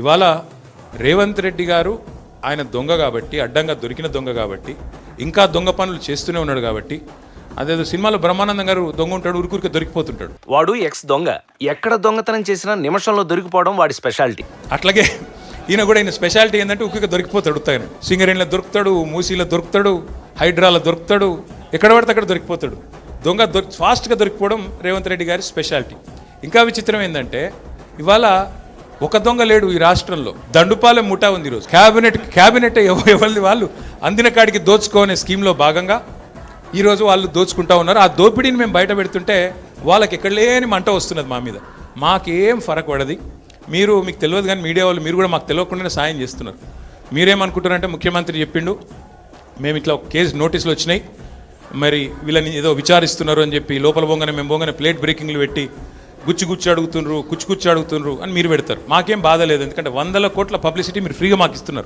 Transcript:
ఇవాళ రేవంత్ రెడ్డి గారు ఆయన దొంగ కాబట్టి, అడ్డంగా దొరికిన దొంగ కాబట్టి, ఇంకా దొంగ పనులు చేస్తూనే ఉన్నాడు కాబట్టి, అదేదో సినిమాలో బ్రహ్మానందం గారు దొంగ ఉంటాడు, ఉరికూరికే దొరికిపోతుంటాడు. వాడు ఎక్స్ దొంగ, ఎక్కడ దొంగతనం చేసినా నిమిషంలో దొరికిపోవడం వాడి స్పెషాలిటీ. అట్లాగే ఈయన కూడా ఈయన స్పెషాలిటీ ఏంటంటే ఉరికూరికే దొరికిపోతాడు. ఉత్తాయన సింగరేణిలో దొరుకుతాడు, మూసీలో దొరుకుతాడు, హైడ్రాలో దొరుకుతాడు, ఎక్కడ పడితే అక్కడ దొరికిపోతాడు. దొంగ ఫాస్ట్గా దొరికిపోవడం రేవంత్ రెడ్డి గారి స్పెషాలిటీ. ఇంకా విచిత్రం ఏంటంటే ఇవాళ ఒక దొంగ లేడు ఈ రాష్ట్రంలో. దండుపాలెం ముఠా ఉంది ఈరోజు. క్యాబినెట్ ఎవరిది వాళ్ళు అందిన కాడికి దోచుకోనే స్కీమ్లో భాగంగా ఈరోజు వాళ్ళు దోచుకుంటా ఉన్నారు. ఆ దోపిడీని మేము బయట పెడుతుంటే వాళ్ళకి ఎక్కడ లేని మంట వస్తున్నది మా మీద. మాకేం ఫరక్ పడది. మీకు తెలియదు కానీ మీడియా వాళ్ళు మీరు కూడా మాకు తెలియకుండానే సాయం చేస్తున్నారు. మీరేమనుకుంటారంటే ముఖ్యమంత్రి చెప్పిండు, మేము ఇట్లా కేసు నోటీసులు వచ్చినాయి, మరి వీళ్ళని ఏదో విచారిస్తున్నారు అని చెప్పి లోపల మేము బొంగనే ప్లేట్ బ్రేకింగ్లు పెట్టి గుచ్చి అడుగుతున్నారు, కుచ్చి అడుగుతున్నారు అని మీరు పెడతారు. మాకేం బాధ లేదు, ఎందుకంటే 100 కోట్ల పబ్లిసిటీ మీరు ఫ్రీగా మాకు ఇస్తున్నారు.